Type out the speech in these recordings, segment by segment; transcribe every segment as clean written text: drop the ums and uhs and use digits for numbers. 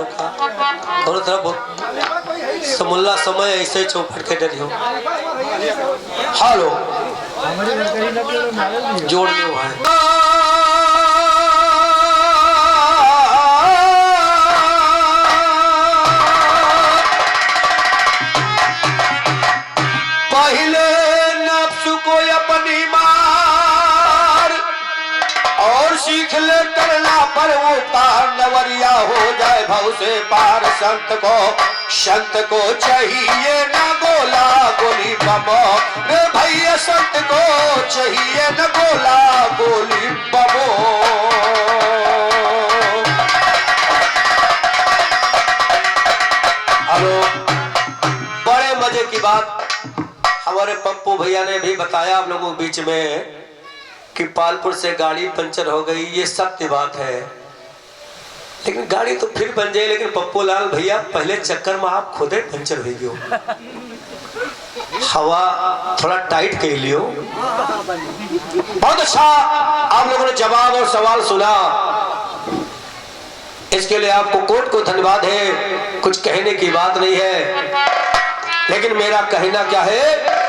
रुका थोड़ा थोड़ा समुल्ला समय ऐसे चौपट के डरियो। हेलो जोड़ लियो भाई। पहले नफ्स को अपनी मार और सीख ले करना पर वो पार नवरिया हो जाए भव से पार। संत को चाहिए ना गोला गोली बमो रे भैया, संत को चाहिए ना गोला गोली बमो। हेलो, बड़े मजे की बात हमारे पप्पू भैया ने भी बताया आप लोगों के बीच में कि पालपुर से गाड़ी पंचर हो गई। ये सत्य बात है, लेकिन गाड़ी तो फिर बन जाए। लेकिन पप्पू लाल भैया पहले चक्कर में आप खुद ही पंचर हो गयो। हवा थोड़ा टाइट कर लियो। बहुत अच्छा आप लोगों ने जवाब और सवाल सुना, इसके लिए आपको कोर्ट को धन्यवाद है। कुछ कहने की बात नहीं है, लेकिन मेरा कहना क्या है,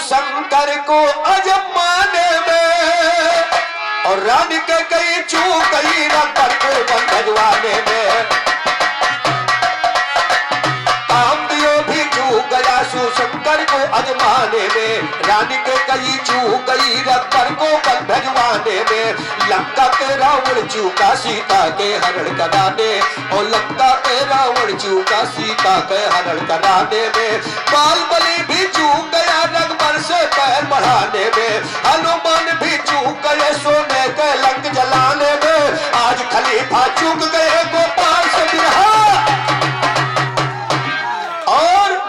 शंकर को अजमाने में और रानी के कई चूक गई रबर को बंधवाने में। काम दियो भी चूक गया शंकर को अजमाने में, रानी के कई चूक गई रबर को बंधवाने में। लंका के रावण चूका सीता के हरण कराने, और लंका के रावण चूका सीता के हरण कराने में। बाल बलि भी चूक गया रघुबर से पैर बढ़ाने में, हनुमान भी चूक गए सोने के लंक जलाने में। आज खलीफा चूक गए गोपाल से बिरहा। और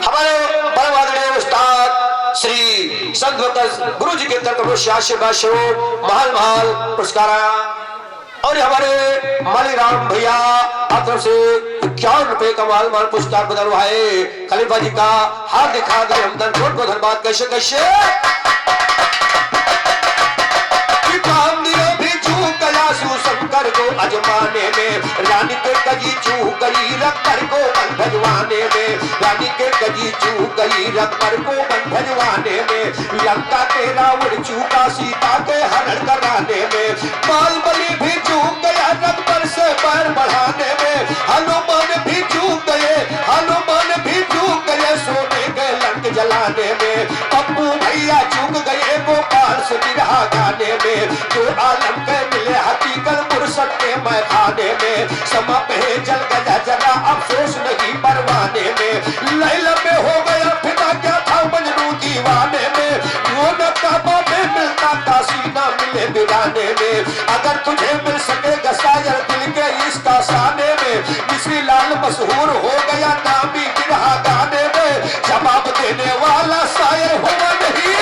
हमारे परम आदरणीय उस्ताद श्री संत गुरु जी के तरफ महल महल पुरस्कार आया। और हमारे मालीराम भैया आप तरफ से 51 रुपए का माल माल पुरस्कार बदल हुआ है। खलीफा जी का हार्दिक हार्दिक हमदन कोट को धन्यवाद। कैसे कैसे शंकर को अजमाने में, रानी के कजी चूक गई रखकर को बंधवाने में। रानी के कजी चूक गई रखकर को बंधवाने में। लंका के रावण चूका सीता के हरण कराने में। बाल बलि भी चूक गया रखकर से पैर बढ़ाने में। हनुमान भी चूक गए, हनुमान भी चूक गए सोने के लंक जलाने में। पप्पू भैया चूक गए गोपाल से बिरहा गाने में। जो आलम के मिले हकीकत फुर्सत के मैदाने में। समा पे जल गया जरा अफसोस नहीं परवाने में। लैला पे हो गया फिदा क्या था मजनू दीवाने में। वो न काबा में मिलता काशी ना मिले बिराने में। अगर तुझे मिल सकेगा शायर दिल के इसका साने में। मिश्री लाल मशहूर हो गया नामी बिरहा गाने में। जवाब देने वाला शायर हुआ नहीं।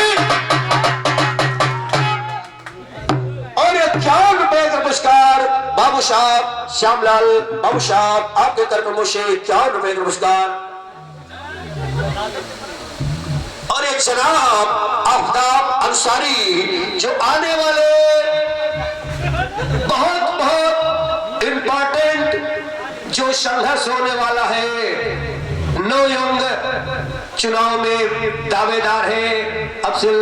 और 51 रुपए का पुरस्कार बाबू साहब श्यामलाल बाबू साहब आपके तरफ से 51 रुपए का पुरस्कार। और एक जनाब आफ्ताब अंसारी जो आने वाले बहुत बहुत इंपॉर्टेंट जो संघर्ष होने वाला है नवयुंग चुनाव में दावेदार है। अफजल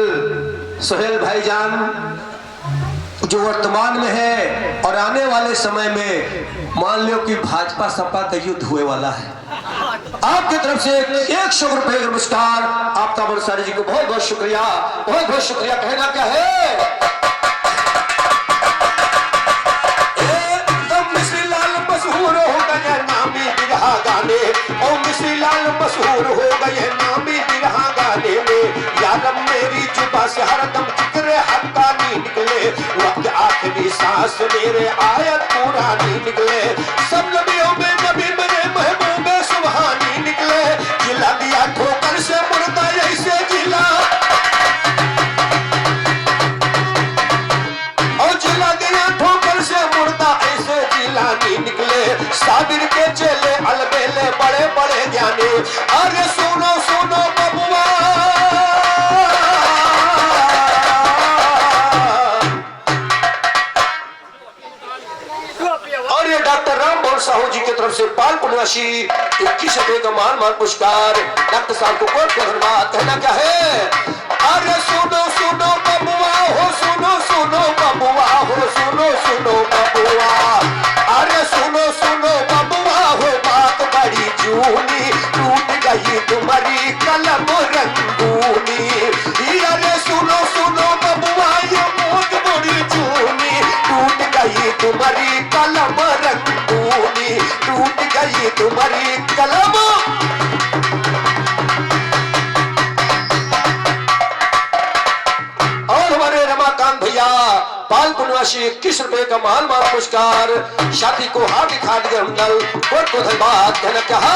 सोहेल भाईजान जो वर्तमान में है और आने वाले समय में मान लो कि भाजपा सपा का युद्ध हुए वाला है। आपकी तरफ से 100 रुपए का पुरस्कार आफ्ताब अंसारी जी को बहुत बहुत शुक्रिया, बहुत बहुत शुक्रिया। कहना क्या है, मिश्री लाल मशहूर हो गए नामी बिरहा गाने। ओ मिश्री लाल मशहूर हो गए नामी बिरहा गाने में। यारम मेरी जुबा से हरदम जिक्र हक्कानी निकले। वक्त आखिरी सांस मेरे आयत पुरानी निकले। सब नबियों में नबी मेरे महबूब सुबहानी निकले। जिला दिया ठोकर से मुर्दा ऐसे जिला, और जिला दिया ठोकर से मुर्दा ज्ञानी निकले, साबिर के चेले अलबेले बड़े बड़े ज्ञानी। अरे सुनो सुनो बबुआ, और ये डॉक्टर राममोहन साहू जी की तरफ से पाल पुण्यवासी 21 रुपए का मान मान पुरस्कार। डॉक्टर साहब को कोट का धन्यवाद। कहना क्या है? अरे सुनो सुनो बबुआ हो, सुनो सुनो बबुआ हो, सुनो सुनो बबुआ, अरे सुनो सुनो बबुआ हो, बात बड़ी जूनी, टूट गई तुम्हारी कलम रंगूनी। अरे सुनो सुनो बबुआ, ये मौत बड़ी जूनी, टूट गई तुम्हारी कलम रंगूनी, टूट गई तुम्हारी कलम। और हमारे रमाकांत भैया पाल पुण्यवासी 21 रुपए का मान मान पुरस्कार। साथी को हाथ दिखा दिया हमदल कोट को धन्यवाद। कहना कहा,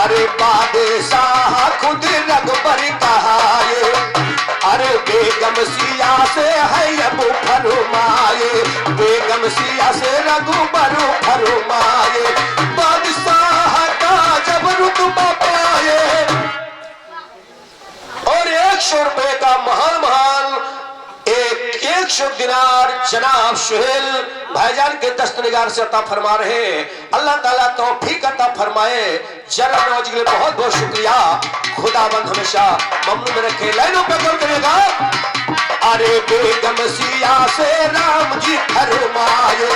अरे बादशाह खुद रगबर कहाए, अरे बेगम सिया से है अब फरमाए, बेगम सिया से रघुबर फरमाए, बादशाह का जब रुतबा पाए। और 100 रुपए का महान महान 100 दिनार जनाब सुहेल भाईजान के दस्तनिगार से अता फरमा रहे। अल्लाह ताला तौफीक अता फरमाए। जरा नवाज के लिए बहुत बहुत शुक्रिया। खुदाबंद हमेशा ममनू में रखे। लाइनों पे गौर करेगा। अरे बेगम सिया से राम जी फरमाए,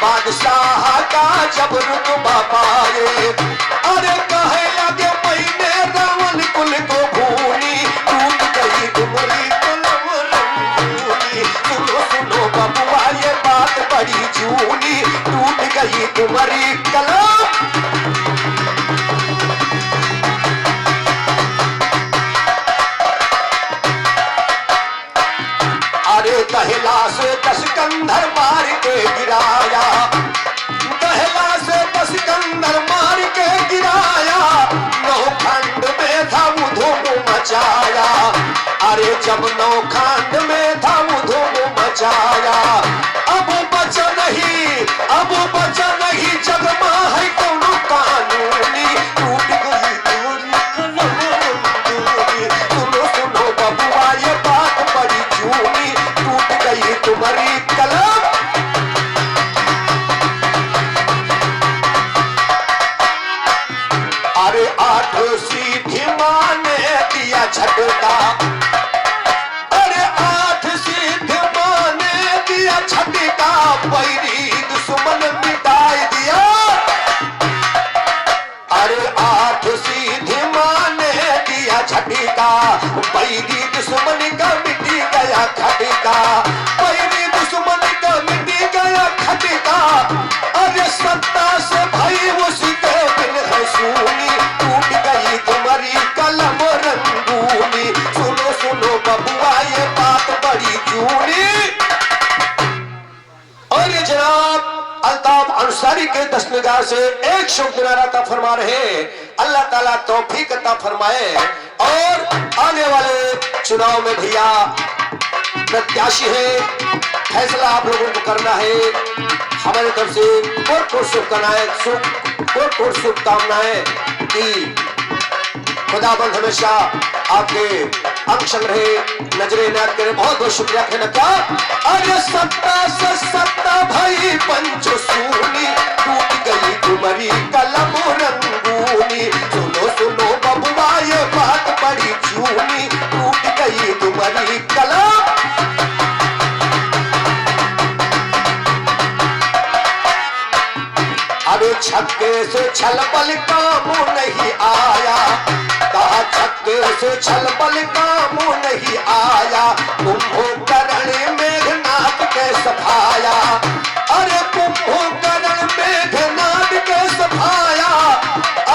बादशाह का जब रुतबा पाए, अरे कहे लगे मैंने रावण कुल को भूली, टूट गई तुम्हारी कलम रंगूनी। सुनो सुनो बबुआ, ये बात बड़ी जूनी, टूट गई तुम्हारी कलम। अरे दहला से 10 कंधर मार के गिराया, दहला से 10 कंधर मार के गिराया, नौखंड में था वो धूम मचाया। अरे जब नौखंड में था वो धूम मचाया, अब बचा नहीं, अब बचा नहीं, जगमा है कौन कानूनी, टूट गई सुनो सुनो बबुआ, ये बात बड़ी जूनी, टूट गई तुम्हारी कलम। अरे 8 सीधी माने दिया झटका, अरे 8 सीधी माने दिया झटका, बैरी दुश्मन मिटाई दिया। अरे 8 सीधी माने दिया झटका, बैरी दुश्मन का मिटी गया खटका, बैरी दुश्मन का मिटी गया खटका। अरे सत्ता से भाई उसी के बिन है सूनी, टूट गई तुम्हारी कलम रंगूनी। सुनो सुनो बबुआ, ये बात बड़ी जूनी। और ये जनाब अल्ताफ अंसारी के दस्तनिगार से 100 दिनार अता फरमा रहे। अल्लाह ताला तौफीक अता फरमाए। और आने वाले चुनाव में भैया प्रत्याशी है, फैसला आप लोगों को करना है। हमारी तरफ से कोट कोट शुभकामनाएं कि खुदाबंद हमेशा आपके अंग संग रहे, नजरे इनायत करे। बहुत बहुत शुक्रिया। कहना क्या? अरे सत्ता से सत्ता भाई पंचो सूनी, टूट गई तुम्हारी कलम रंगूनी। सुनो सुनो बबुआ, ये बात बड़ी जूनी, टूट गई तुम्हारी कलम। अरे छक्के से छलबल काम नहीं आया, कहा छक्के से छलबल काम नहीं आया, कुंभकर्ण मेघनाथ के सफाया। अरे कुंभकर्ण मेघनाथ के सफाया,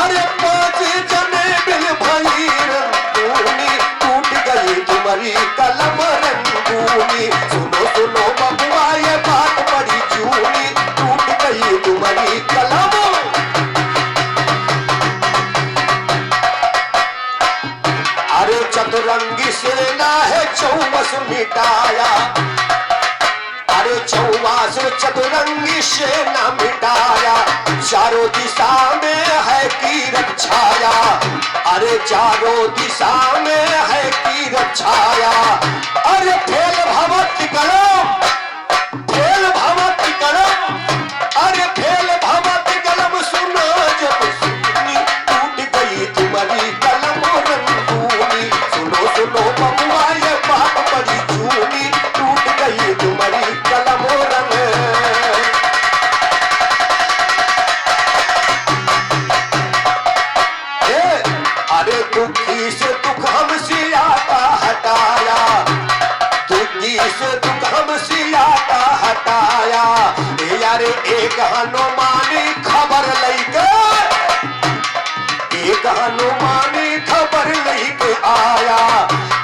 अरे 5 जने बिल भाई रंगूनी, टूट गई तुम्हारी कलम रंगूनी। सुनो सुनो बबुआ, ये बात बड़ी जूनी, टूट गई तुम्हारी कलम। अरे चतुरंगी सेना है 24 मिटाया, अरे 24 चतुरंगी सेना मिटाया। चारों दिशा में है कीरत छाया, अरे चारों दिशा में है कीरत छाया। अरे फेल भवत कलम, फेल भवत कलम, अरे फेल भवत कलम सुना जब सुनी, टूट गई तुम्हारी कलम रंगूनी। सुनो सुनो बबुआ ये बात बड़ी झूठी, टूट गई तुम्हारी कलम रंग। अरे दुखी से दुख हमसे आता हटाया, दुखी से दुख हमसे आता हटाया। यारे एक हनुमानी खबर लेके, एक हनुमानी खबर लेके आया।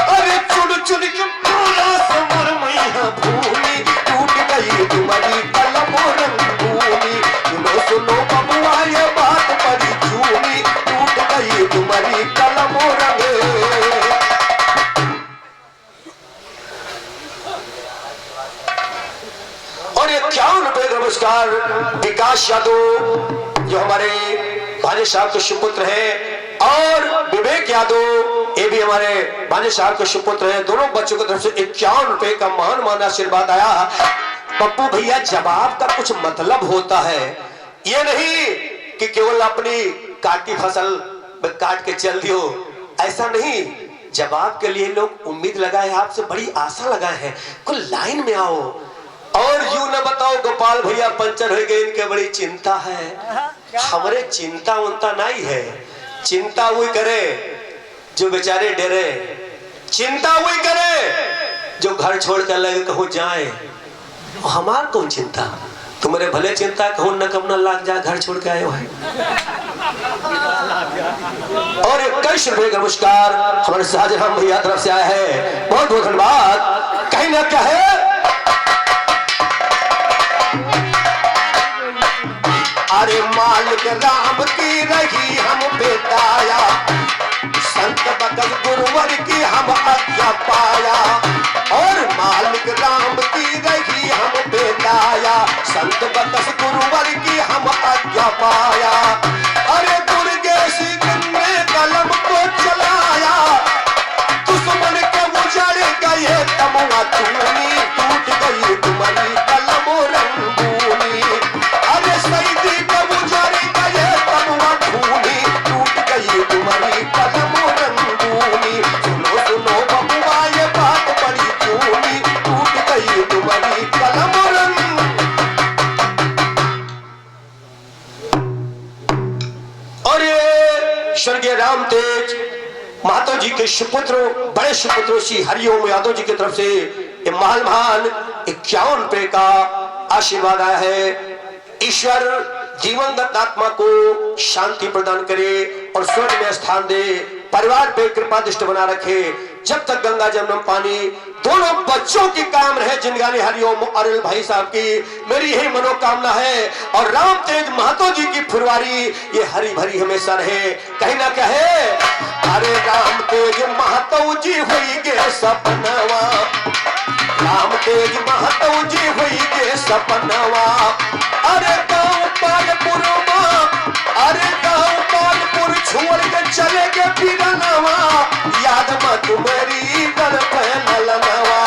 अरे चुन चुन के पूरा समर मैया भूमि, टूट गई तुम्हारी कलम रंगूनी। सुनो सुनो बबुआ ये बात बड़ी झूठी, टूट गई तुम्हारी कलम रंग। और ये 51 रुपए का पुरस्कार विकास यादव जो हमारे भांजे साहब के सुपुत्र हैं, और विवेक यादव ये भी हमारे भांजे साहब के सुपुत्र हैं। दोनों बच्चों की तरफ से 51 रुपए का महान महान आशीर्वाद आया। पप्पू भैया जवाब का कुछ मतलब होता है, ये नहीं कि केवल अपनी काटी फसल काट के चल दियो, ऐसा नहीं। जवाब के लिए लोग उम्मीद लगाए, आपसे बड़ी आशा लगाए हैं, कुछ लाइन में आओ। और यूं न बताओ गोपाल भैया पंचर हो गए, इनके बड़ी चिंता है। हमारे चिंता उनता नहीं है, चिंता वही करे जो बेचारे डरे, चिंता वही करे जो घर छोड़ कर लगे कहूं जाए। हमार कौन चिंता, तुम्हारे भले चिंता कहूं न कम न लाग जा, घर छोड़ के आए हो है। और 21 रुपए का पुरस्कार हमारे शाहजहां भैया तरफ से आया है, बहुत बहुत धन्यवाद। कहीं ना क्या है, अरे मालिक राम की रही हम बेताया, संत बदल गुरुवर की हम आज्ञा पाया। और मालिक राम की रही हम बेताया, संत बदल गुरुवर की हम आज्ञा पाया। अरे दुर्गेश ने कलम को चलाया, दुश्मन के उजड़ गए तमुआ तूनी, टूट गई तुम्हारी कलम रंगूनी। अरे सैदी के उजड़ गए तमुआ तूनी, टूट गई तुम्हारी कलम रंगूनी। सुनो सुनो बबुआ ये बात बड़ी झूठी, टूट गई तुम्हारी कलम रंग। और ये स्वर्गीय राम तेज महतो जी के सुपुत्र, बड़े सुपुत्र श्री हरिओम यादव जी की तरफ से ये महान महान 51 रुपए का आशीर्वाद आया है। ईश्वर जीवनदत्त आत्मा को शांति प्रदान करे और स्वर्ग में स्थान दे, परिवार पे कृपा दृष्टि बना रखे जब तक गंगा जमुना पानी। दोनों बच्चों की काम रहे जिंदगानी हरिओम और भाई साहब की, मेरी यही मनोकामना है। और राम तेज महतो जी की फुलवारी ये हरी भरी हमेशा रहे, कहीं ना कहे। अरे राम तेज महतो जी हुई गे सपनवा, राम तेज महतो जी हुई गे सपनवा। अरे गाँव पालपुर, अरे गाँव पालपुर छोड़ के चले के बिरनवा, याद मत तुम्हारी दर पहनलनवा।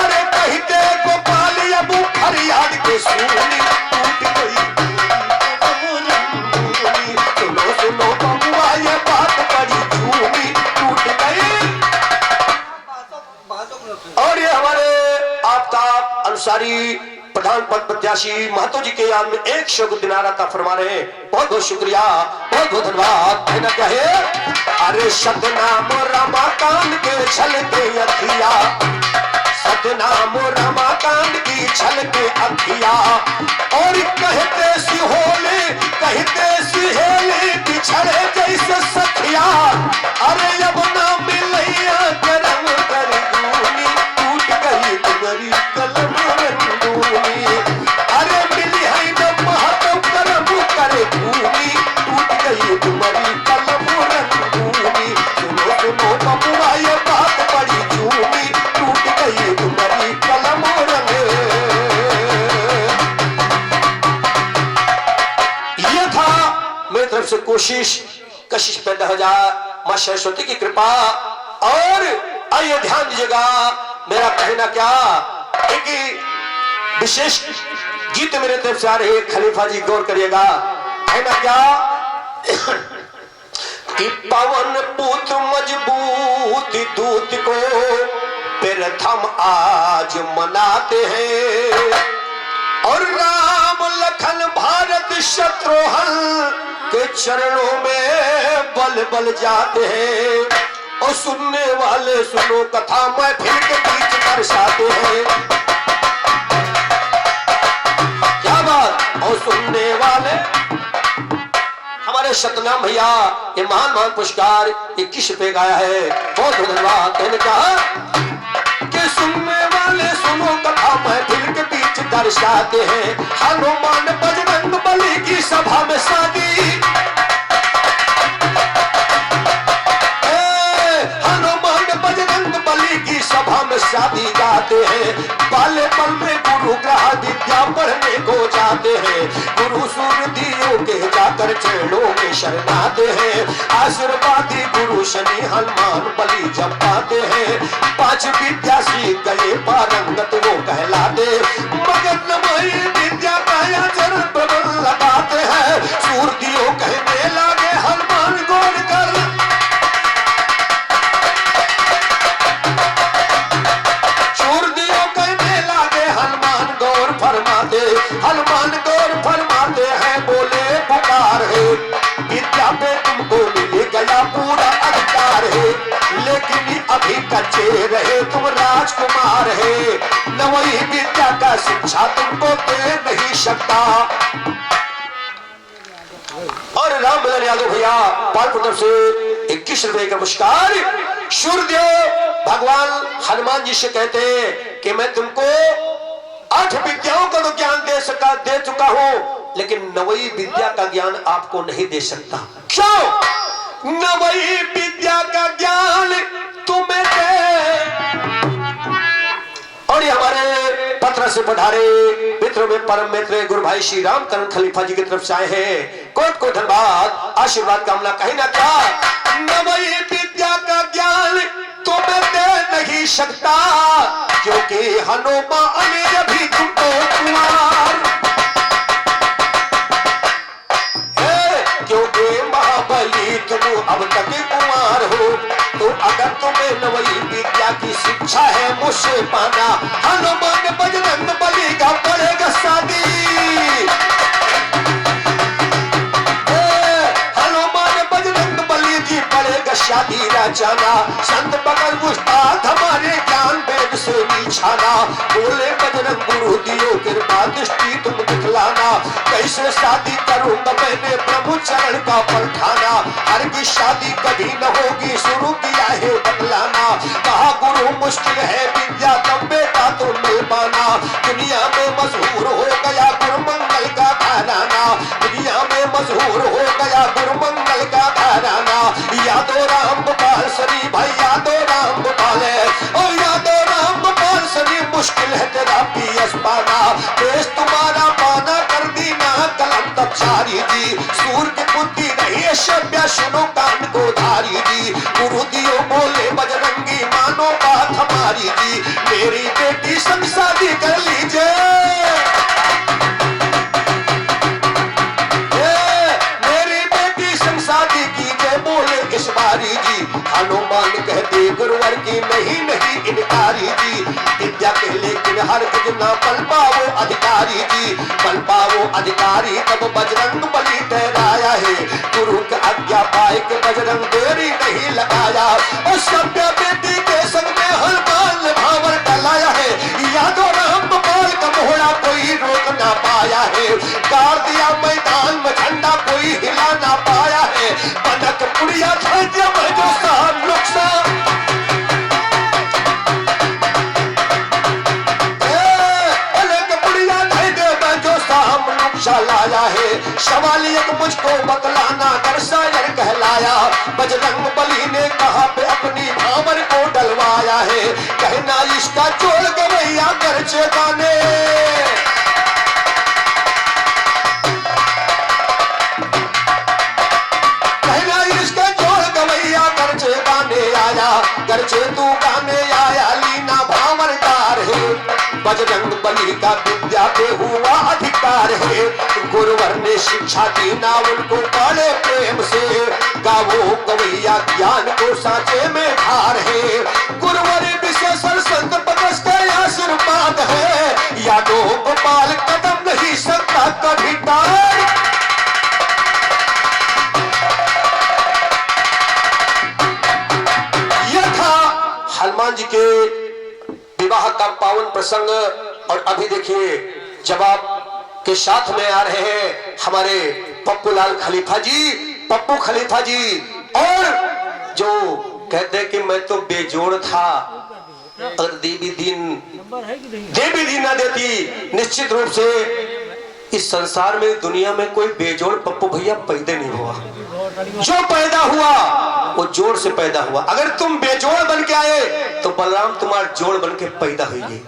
अरे कहते गोपाल अबू फरियाद के सुनी, टूट गई। सुनो सुनो बबुआ ये बात बड़ी झूठी, टूट गई। और ये हमारे आफ्ताब अंसारी प्रधान पद प्रत्याशी महतो जी के याद में 100 दिनारा का फरमा रहे हैं, बहुत बहुत शुक्रिया, बहुत बहुत धन्यवाद। कहना क्या है, अरे सतनाम रमाकांड के छलके अखिया, सतनाम रमाकांड की छलके अखिया। और कहते सिहोले कहते सिहेले बिछड़े जैसे सखिया। अरे अब ना मिलैया करम कर दूनी, टूट गई तुम्हारी कलम रंगूनी। अरे मिली है न महतो करम करे भूमि, टूट गई तुम्हारी कलम रंगूनी। सुनो सुनो बबुआ ये बात बड़ी झूठी, टूट गई तुम्हारी कलम रंग। तरफ से कशिश पैदा हो जाए, मां सरस्वती की कृपा। और आइए ध्यान दीजिएगा, मेरा कहना क्या, एक विशेष गीत मेरे तरफ से आ रही है, खलीफा जी गौर करिएगा। कहना क्या कि पवन पुत्र मजबूत दूत को प्रथम आज मनाते हैं, और राम लखन भारत शत्रुघ्न के चरणों में बल बल जाते हैं। और सुनने वाले सुनो कथा महफिल के बीच बरसाते हैं। क्या बात। और सुनने वाले हमारे सतनाम भैया ये महान पुरस्कार ये किस पे गाया है, बहुत धन्यवाद। कहने का कि सुनने वाले सुनो कथा महफिल के बीच दर्शाते हैं। हनुमान बजरंग बली की सभा में शादी, हनुमान बजरंग बली की सभा में शादी गाते हैं। बालेपन में गुरु ग्रह विद्या पढ़ने को जाते हैं। गुरु सूर्यदेव के जाकर चरणों में शरणाते हैं। आशीर्वादी गुरु शनि हनुमान बलि जब पाते हैं। 5 विद्या सीख गए पारंगत वो कहलाते। मगन नमई विद्या पाया चरण प्रबल लगाते हैं। सूर्यदेव कहने लगे हनुमान गौर कर, हनुमान गौर फरमाते हैं, बोले पुकार है विद्या पे तुमको मिल गया पूरा अधिकार है। लेकिन अभी कच्चे रहे तुम राजकुमार है, नवई विद्या का शिक्षा तुमको दे नहीं सकता। और राम बलराम यादव भैया पालपुर से 21 रुपए का पुरस्कार। सूर्यदेव भगवान हनुमान जी से कहते हैं कि मैं तुमको 8 विद्याओं का तो ज्ञान दे चुका हूं, लेकिन नवई विद्या का ज्ञान आपको नहीं दे सकता। क्यों? नवई विद्या का ज्ञान तुम्हें दे। और ये हमारे पत्र से पधारे मित्रों में परम मित्र गुरु भाई श्री राम करण खलीफा जी की तरफ से आए हैं। कोट को धन्यवाद, आशीर्वाद कामना। कहीं ना क्या नवई विद्या का ज्ञान तुम्हें दे नहीं सकता, क्योंकि हनुमान ने भी तुमको कुमार, क्योंकि महाबली तुम अब तक कुमार हो। तो अगर तुम्हें नवई विद्या की शिक्षा है मुझसे पाना, हनुमान बजरंग बली का पड़ेगा शादी। हनुमान बजरंग बली जी पड़ेगा शादी राजाना। संत बगल उस्ताद हमारे ज्ञान वेद से निछाना। बोले बजरंग गुरु दियो कृपा दृष्टि तुम दिखलाना। कैसे शादी करूंगा मैंने प्रभु चरण का परठाना। हर की शादी कभी न होगी शुरू किया है बतलाना। कहा गुरु मुश्किल है विद्या तब बेटा तो मिल पाना। दुनिया में मशहूर हो गया गुरुमंगल का घराना। दुनिया में मशहूर हो गया गुरुमंगल का घराना। यादव राम गोपाल सरी भाई यादव राम गोपाल है, और यादव राम गोपाल सरी मुश्किल है तेरा पीएस पाना। देश तुम्हारा पाना कर दी ना कलम तब छारी जी। सूर्य की बुद्धि नहीं है शब्या सुनो कान को धारी जी। गुरु दियो बोले बजरंगी मानो बात हमारी जी। मेरी बेटी संग शादी कर लीजिए, इस बारी जी। हनुमान कहते गुरुवर की नहीं इनकारी जी। विद्या के लेकिन हर ना पल पाओ अधिकारी जी। पल पाओ अधिकारी तब बजरंग बली ठहराया है। गुरु के आज्ञा पाए के बजरंग देरी नहीं लगाया। और सभ्य बेटी के संग में हनुमान भावर डलाया है। यादव राम गोपाल का मोहरा कोई रोक ना पाया है। गाड़ दिया मैदान में झंडा कोई हिला ना पाया है। बनक पुड़िया था जब जो साहब नुकसान, लाया है। सवाल एक मुझको बतलाना कर शायर कहलाया। बजरंग बली ने कहा पे अपनी भावर को डलवाया है। कहना इसका चोल गवैया कर चेताने। गरजे तू गाने आया लीना भावरदार है, बजरंग बली का विद्या पे हुआ अधिकार है, गुरुवर ने शिक्षा दी ना उनको बड़े प्रेम से, गावो गवैया ज्ञान को साचे में धार है, गुरुवर विशेषण संत पदस्थ आशीर्वाद है, यादो गोपाल कदम नहीं सकता कभी टार। यह था हनुमान जी के विवाह का पावन प्रसंग। और अभी देखिए जवाब के साथ में आ रहे हैं हमारे पप्पू लाल खलीफा जी, पप्पू खलीफा जी, और जो कहते हैं कि मैं तो बेजोड़ था, अगर देवी दीन ना देती निश्चित रूप से इस संसार में दुनिया में कोई बेजोड़ पप्पू भैया पैदा नहीं हुआ। जो पैदा हुआ वो जोड़ से पैदा हुआ। अगर तुम बेजोड़ बन के आए तो बलराम तुम्हारा जोड़ बन के पैदा हुई।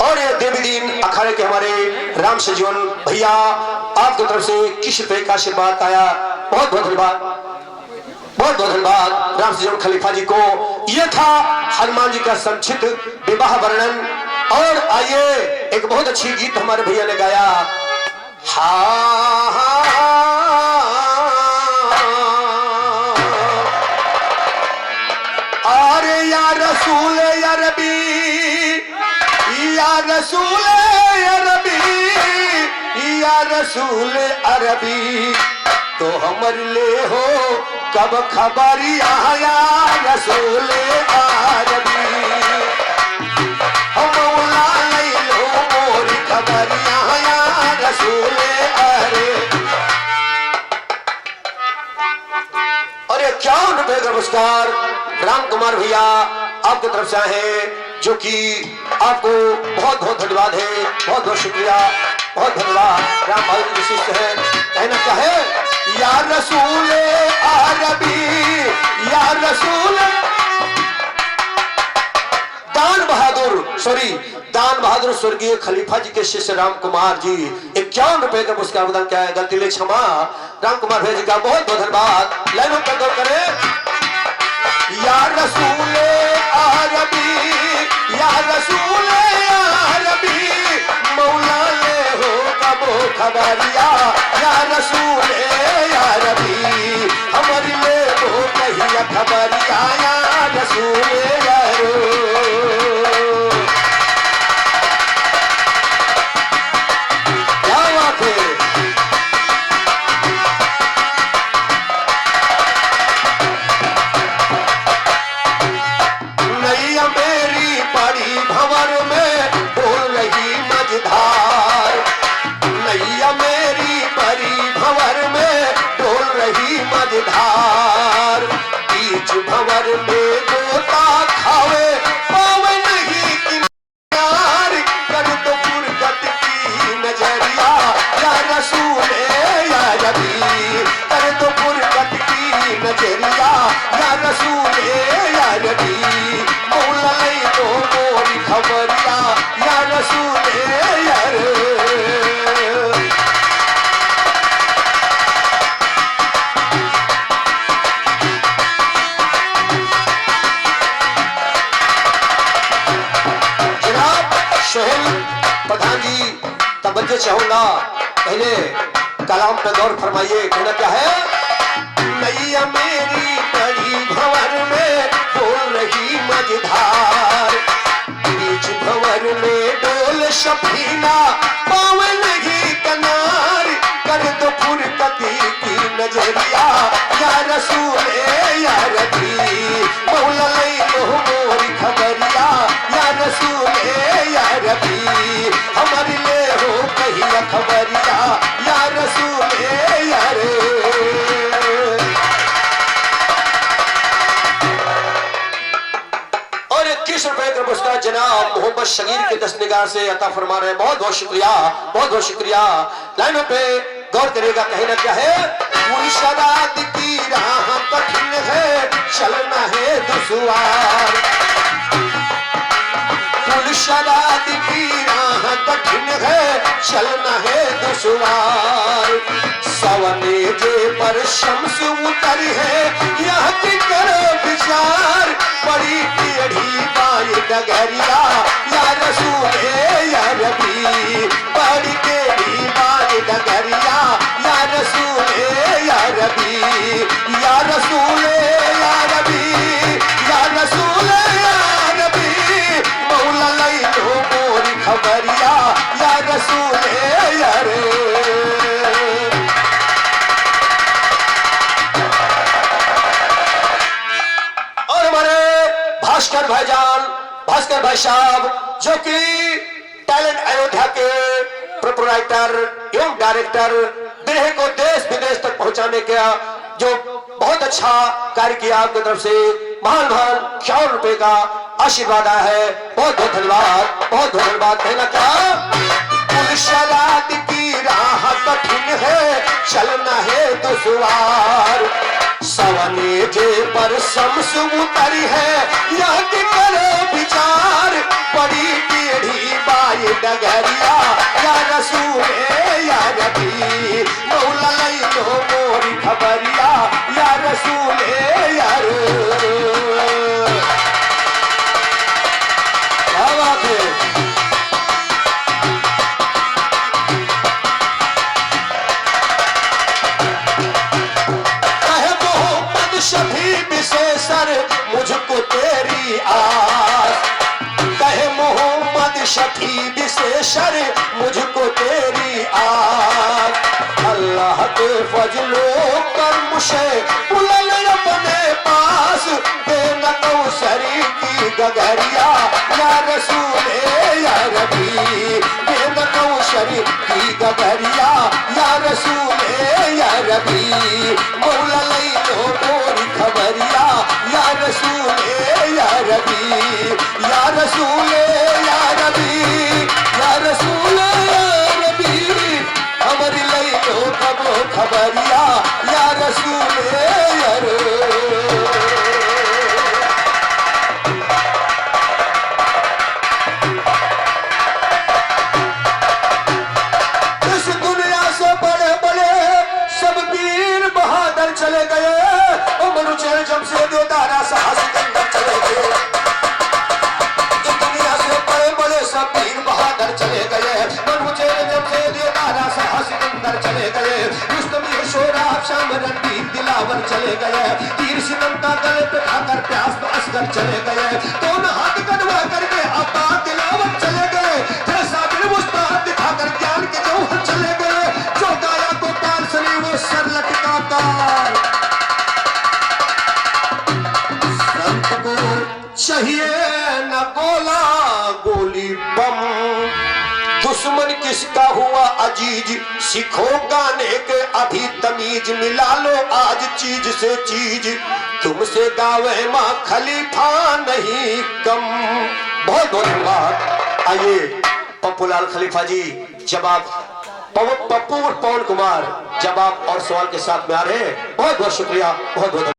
और ये देवी दीन अखाड़े के हमारे राम सजीवन भैया आपकी तरफ से किस तरह का आशीर्वाद आया, बहुत बहुत धन्यवाद, बहुत बहुत धन्यवाद राम सजीवन खलीफा जी को। यह था हनुमान जी का संक्षिप्त विवाह वर्णन। और आइए एक बहुत अच्छी गीत हमारे भैया ने गाया, अरे या रसूल या रबी, या रसूल अरबी, या रसूल अरबी, तो हमर ले हो कब खबरिया, या रसूल अरबी, हम मौला ले लो मोरी खबरिया, या रसूल अरबी। अरे क्या रुपए का पुरस्कार राम कुमार भैया आपकी तरफ से आए, जो कि आपको बहुत बहुत धन्यवाद है, बहुत बहुत शुक्रिया, बहुत धन्यवाद। राम भाई जी शिष्य है, कहना क्या है, या रसूल अरबी, या रसूल दान बहादुर स्वर्गीय खलीफा जी के शिष्य राम कुमार जी 51 रुपए का पुरस्कार प्रदान किया है। गलती ले क्षमा। राम कुमार भैया जी का बहुत बहुत धन्यवाद। लाइनों पर गौर करें, या रसूल अरबी, या रसूल अरबी, मौला ले हो कबो खबरिया, या रसूल अरबी, हमारी ले हो कहिया खबरिया, या रसूल अरबी। क्या बात है। नैया मेरी पड़ी भंवर में बोल रही मझधार, नैया मेरी पड़ी भंवर में बोल रही मझधार, बीच भंवर में गोता खावे पावे नहीं किनार, कर दो फुरगत की नजरिया, या रसूल या रबी, कर दो फुरगत की नजरिया, या रसूल या रबी, मौला ले दो मोरी खबरिया, या रसूल या रबी। प्रधान जी तवज्जो चाहूंगा, पहले कलाम पे गौर फरमाइए। कहना क्या है, नैया मेरी बड़ी भंवर में बोल रही मझधार, बीच भंवर में डोल सफीना पावे नहीं किनार, कर दो फुरकती की नजरिया, या रसूल या रबी, मौला ले लो मोरी खबरिया, या रसूल या रबी, हमारी ले हो कहिया खबरिया, या रसूल या रबी। और 21 रुपए का पुरस्कार जनाब मोहम्मद शगीर के 10 निगार से अता फरमा रहे हैं। बहुत बहुत शुक्रिया, बहुत बहुत शुक्रिया। लाइनों पे गौर करिएगा, कहना क्या है, मुर्शदात की राह कठिन है, चलना है दुश्वार, मुर्शदात की राह कठिन है, चलना है दुश्वार, सवने जे पर शम्स उतर है, यह की करो विचार, डगरिया या रसूल या रबी पढ़ के ईमान डगरिया या रसूल या रबी या रसूल या रबी या रसूल या रबी मौला लई लो मोरी खबरिया या रसूल या रे। और हमारे भास्कर भाई साहब जो कि टैलेंट अयोध्या के प्रोपराइटर एवं डायरेक्टर, बिरहे को देश विदेश तक पहुंचाने का जो बहुत अच्छा कार्य किया, आपकी तरफ से महान 100 रुपए का आशीर्वाद आया है। बहुत बहुत धन्यवाद, बहुत बहुत धन्यवाद। कहना क्या शराब की राह कठिन है, चलना है दुश्वार, सवने जे पर शम्स उतरी है, याद करो विचार, बड़ी टेढ़ी बाई डगरिया या रसूल या रबी मौला लई लो मोरी खबरिया या रसूल या रे। क्या बात है। शफी विशेषर मुझको तेरी आस, कहे मोहम्मद शफी विशेषर मुझको तेरी आस, अल्लाह के फजलो कर्म से बुलंद अपने पास, बेनकौसरी की गगरिया या रसूल या रबी बेनकौसरी की गगरिया या रसूल या रबी मौला लई लो मोरी खबरिया या रसूल या रबी या रसूल या रबी या रसूल या रबी हमारी लई लो कबो खबरिया या रसूल या रे। इस दुनिया से बड़े बड़े सब वीर बहादुर चले गए, मनुचर जमशेद दारा साहस सिकंदर चले गए। इस दुनिया से बड़े बड़े सब वीर बहादुर चले गए, मनुचर जमशेद दारा साहस सिकंदर चले गए। रुस्तम यशोरा शाम रणबीर दिलावर चले गए, तीर सितम का गले पे खाकर प्यास तो असगर चले गए। दोनों हाथ कटवा करके अब्बा दिलावर चले गए, फिर साबिर मुस्ताद दिखाकर ज्ञान के जौहर चले गए। जो गाया तो ताल सनी वो सर लटका तार, चाहिए न गोला गोली बम, दुश्मन किसका हुआ अजीज, सीखो गाने के अभी तमीज, मिला लो आज चीज से चीज, तुमसे गावे माँ खलीफा नहीं कम। बहुत बहुत धन्यवाद। आइए पप्पू लाल खलीफा जी, जब आप पप्पू और पवन कुमार जब आप और सवाल के साथ में आ रहे हैं, बहुत बहुत शुक्रिया, बहुत बहुत